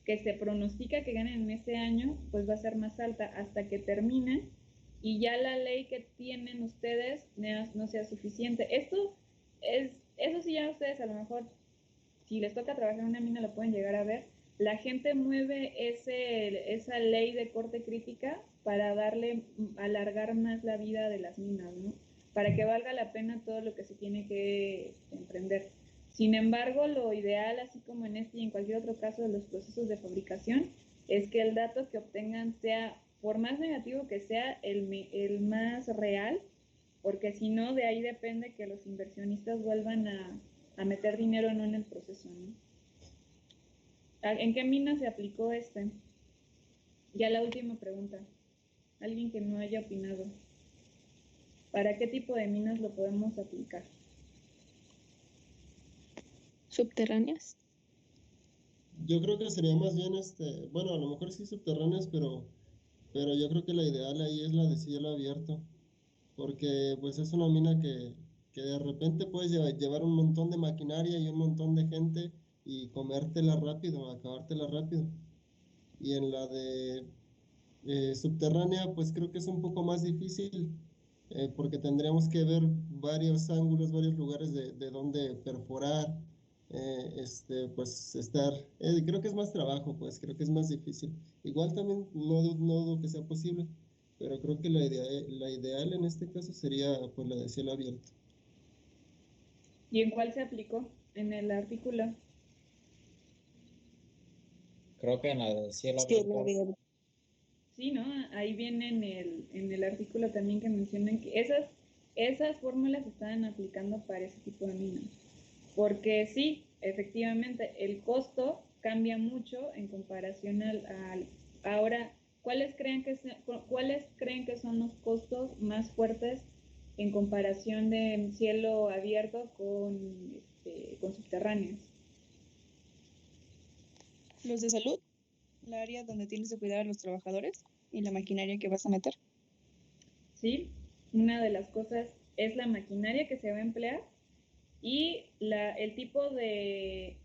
que se pronostica que ganen en este año, pues va a ser más alta hasta que termine y ya la ley que tienen ustedes no sea suficiente. Eso sí ya ustedes a lo mejor, si les toca trabajar en una mina, lo pueden llegar a ver. La gente mueve esa ley de corte crítica para alargar más la vida de las minas, ¿no? Para que valga la pena todo lo que se tiene que emprender. Sin embargo, lo ideal, así como en este y en cualquier otro caso de los procesos de fabricación, es que el dato que obtengan sea, por más negativo que sea, el más real, porque si no, de ahí depende que los inversionistas vuelvan a meter dinero o no en el proceso, ¿no? ¿En qué mina se aplicó este? Ya la última pregunta. Alguien que no haya opinado. ¿Para qué tipo de minas lo podemos aplicar? Subterráneas. Yo creo que sería más bien, bueno, a lo mejor sí subterráneas, pero yo creo que la ideal ahí es la de cielo abierto, porque pues es una mina que de repente puedes llevar un montón de maquinaria y un montón de gente y comértela rápido, acabártela rápido. Y en la de subterránea, pues creo que es un poco más difícil, porque tendríamos que ver varios ángulos, varios lugares de donde perforar, pues creo que es más trabajo, pues creo que es más difícil. Igual también no dudo que sea posible, pero creo que la ideal en este caso sería pues la de cielo abierto. ¿Y en cuál se aplicó? En el artículo. Creo que en la de cielo Cielo abierto. abierto. Sí, ¿no? Ahí viene en el artículo también que mencionan que esas fórmulas se estaban aplicando para ese tipo de minas. Porque sí, efectivamente, el costo cambia mucho en comparación al ahora, ¿cuáles creen que son los costos más fuertes en comparación de cielo abierto con subterráneos? Los de salud, la área donde tienes que cuidar a los trabajadores y la maquinaria que vas a meter. Sí, una de las cosas es la maquinaria que se va a emplear y el tipo de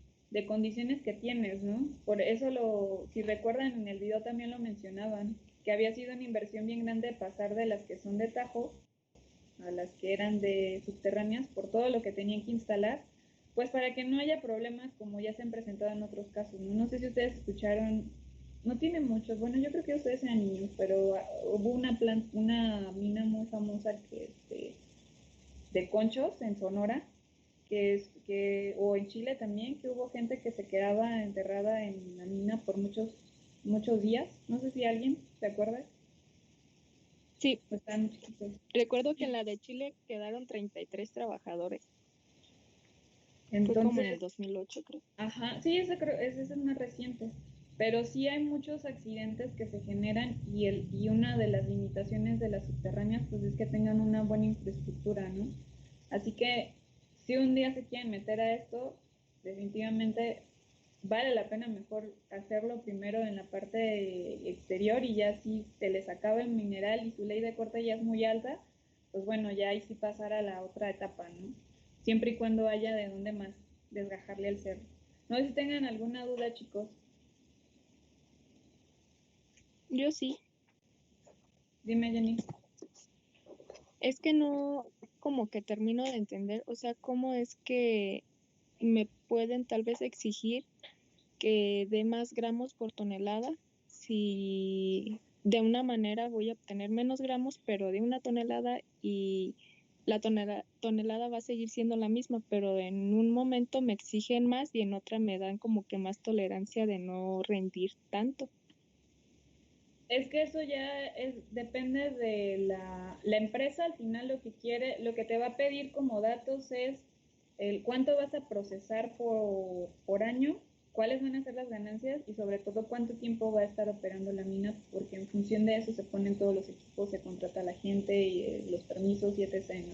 condiciones que tienes, ¿no? Por eso, si recuerdan, en el video también lo mencionaban, que había sido una inversión bien grande pasar de las que son de Tajo a las que eran de subterráneas por todo lo que tenían que instalar, pues para que no haya problemas como ya se han presentado en otros casos, ¿no? No sé si ustedes escucharon, no tiene muchos, bueno, yo creo que ustedes sean niños, pero hubo una mina muy famosa de conchos en Sonora, o en Chile también, que hubo gente que se quedaba enterrada en la mina por muchos días. No sé si alguien se acuerda. Sí. Pues están chiquitos. Recuerdo que en la de Chile quedaron 33 trabajadores. Entonces, fue como en el 2008, creo. Ajá, sí, ese es más reciente. Pero sí hay muchos accidentes que se generan y una de las limitaciones de las subterráneas pues es que tengan una buena infraestructura, ¿no? Así que si un día se quieren meter a esto, definitivamente vale la pena mejor hacerlo primero en la parte exterior y ya si se les acaba el mineral y su ley de corte ya es muy alta, pues bueno, ya ahí sí pasar a la otra etapa, ¿no? Siempre y cuando haya de dónde más desgajarle al cerro. No sé si tengan alguna duda, chicos. Yo sí. Dime, Jenny. Es que no, como que termino de entender, o sea, cómo es que me pueden tal vez exigir que dé más gramos por tonelada si de una manera voy a obtener menos gramos, pero de una tonelada y la tonelada va a seguir siendo la misma, pero en un momento me exigen más y en otra me dan como que más tolerancia de no rendir tanto. Es que eso ya depende de la empresa. Al final lo que lo que te va a pedir como datos es el cuánto vas a procesar por año, cuáles van a ser las ganancias y sobre todo cuánto tiempo va a estar operando la mina, porque en función de eso se ponen todos los equipos, se contrata a la gente y los permisos y etc., ¿no?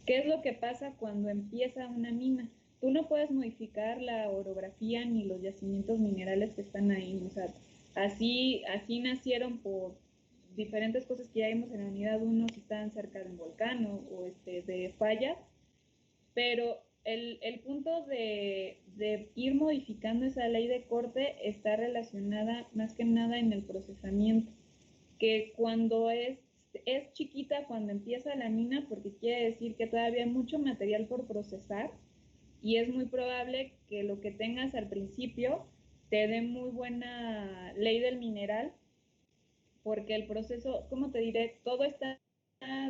¿Qué es lo que pasa cuando empieza una mina? Tú no puedes modificar la orografía ni los yacimientos minerales que están ahí, o sea, así nacieron por diferentes cosas que ya vimos en la unidad 1, si estaban cerca de un volcán o de fallas, pero el punto de ir modificando esa ley de corte está relacionada más que nada en el procesamiento, que cuando es chiquita cuando empieza la mina, porque quiere decir que todavía hay mucho material por procesar y es muy probable que lo que tengas al principio te dé muy buena ley del mineral, porque el proceso, ¿cómo te diré? Todo está,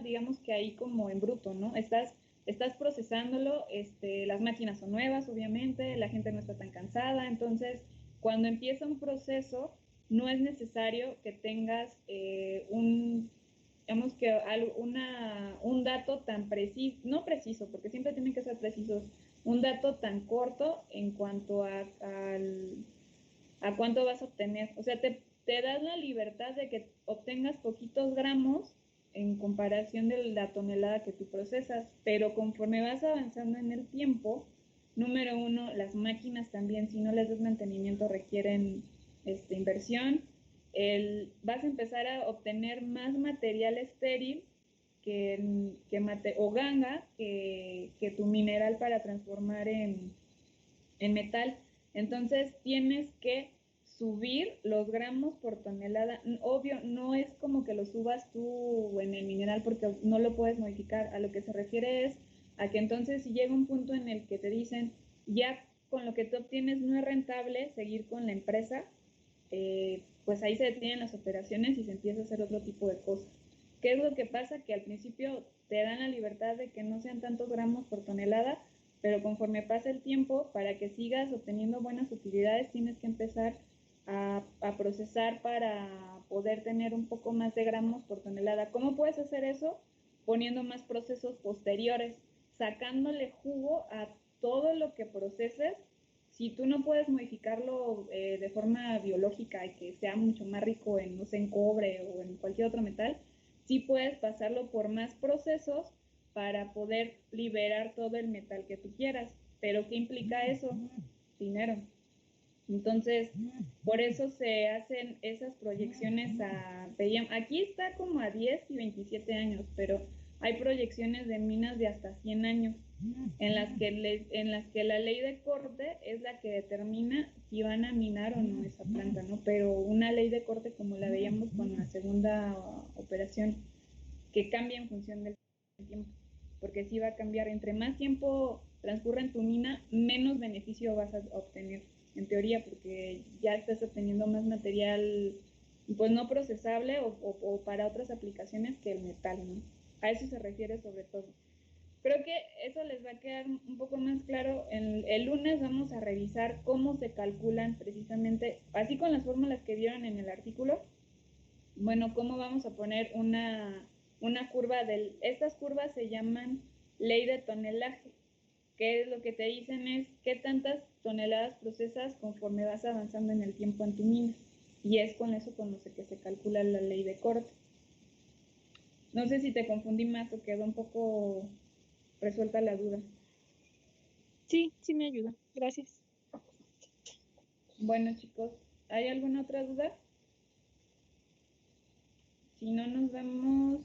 digamos que ahí como en bruto, ¿no? Estás procesándolo, las máquinas son nuevas, obviamente, la gente no está tan cansada, entonces cuando empieza un proceso no es necesario que tengas digamos que un dato tan preciso, no preciso, porque siempre tienen que ser precisos, un dato tan corto en cuanto a cuánto vas a obtener. O sea, te das la libertad de que obtengas poquitos gramos en comparación de la tonelada que tú procesas, pero conforme vas avanzando en el tiempo, número uno, las máquinas también, si no les das mantenimiento, requieren inversión. Vas a empezar a obtener más material estéril o ganga que tu mineral para transformar en metal. Entonces tienes que subir los gramos por tonelada. Obvio, no es como que lo subas tú en el mineral porque no lo puedes modificar. A lo que se refiere es a que entonces si llega un punto en el que te dicen ya con lo que tú obtienes no es rentable seguir con la empresa, pues ahí se detienen las operaciones y se empieza a hacer otro tipo de cosas. ¿Qué es lo que pasa? Que al principio te dan la libertad de que no sean tantos gramos por tonelada, pero conforme pasa el tiempo, para que sigas obteniendo buenas utilidades, tienes que empezar a procesar para poder tener un poco más de gramos por tonelada. ¿Cómo puedes hacer eso? Poniendo más procesos posteriores, sacándole jugo a todo lo que proceses. Si tú no puedes modificarlo de forma biológica y que sea mucho más rico en, no sé, en cobre o en cualquier otro metal, sí puedes pasarlo por más procesos para poder liberar todo el metal que tú quieras. ¿Pero qué implica eso? Dinero. Entonces, por eso se hacen esas proyecciones aquí está como a 10 y 27 años, pero hay proyecciones de minas de hasta 100 años, en las que la ley de corte es la que determina si van a minar o no esa planta, ¿no? Pero una ley de corte como la veíamos con la segunda operación, que cambia en función del tiempo, porque sí va a cambiar. Entre más tiempo transcurra en tu mina, menos beneficio vas a obtener, en teoría, porque ya estás obteniendo más material, pues no procesable o para otras aplicaciones que el metal, ¿no? A eso se refiere sobre todo. Creo que eso les va a quedar un poco más claro. El lunes vamos a revisar cómo se calculan precisamente, así con las fórmulas que vieron en el artículo, bueno, cómo vamos a poner una curva estas curvas se llaman ley de tonelaje, que es lo que te dicen es qué tantas toneladas procesas conforme vas avanzando en el tiempo en tu mina, y es con eso con lo que se calcula la ley de corte. No sé si te confundí más o quedó un poco resuelta la duda. Sí, sí me ayuda. Gracias. Bueno, chicos, ¿hay alguna otra duda? Si no, nos vemos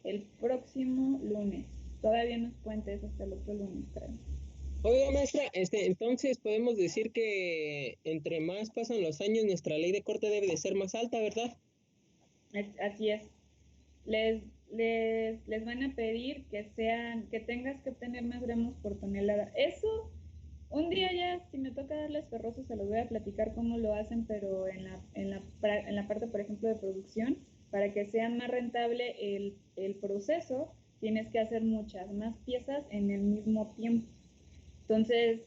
el próximo lunes. Todavía no es puente, es hasta el otro lunes, creo. Oiga, maestra, entonces podemos decir que entre más pasan los años, nuestra ley de corte debe de ser más alta, ¿verdad? Así es. Les van a pedir que tengas que obtener más gramos por tonelada. Eso, un día ya, si me toca darles ferrosos, se los voy a platicar cómo lo hacen, pero en la parte, por ejemplo, de producción, para que sea más rentable el proceso, tienes que hacer muchas más piezas en el mismo tiempo. Entonces,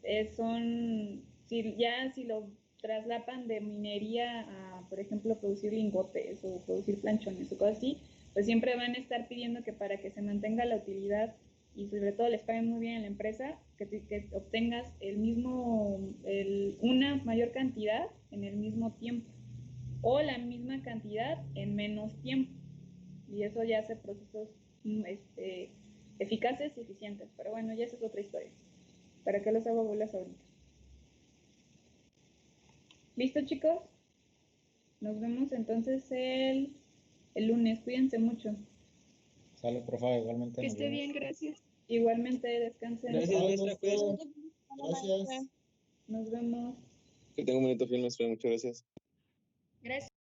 si lo traslapan de minería a, por ejemplo, producir lingotes o producir planchones o cosas así, pues siempre van a estar pidiendo que para que se mantenga la utilidad y sobre todo les paguen muy bien en la empresa, que obtengas una mayor cantidad en el mismo tiempo o la misma cantidad en menos tiempo. Y eso ya hace procesos eficaces y eficientes. Pero bueno, ya esa es otra historia. ¿Para qué los hago bolas ahorita? ¿Listo, chicos? Nos vemos entonces el lunes. Cuídense mucho. Sale, profe, igualmente. Que esté bien, gracias. Igualmente, descansen. Gracias, maestra. Gracias. Nos vemos. Que tenga un bonito fin, maestra. Muchas gracias. Gracias.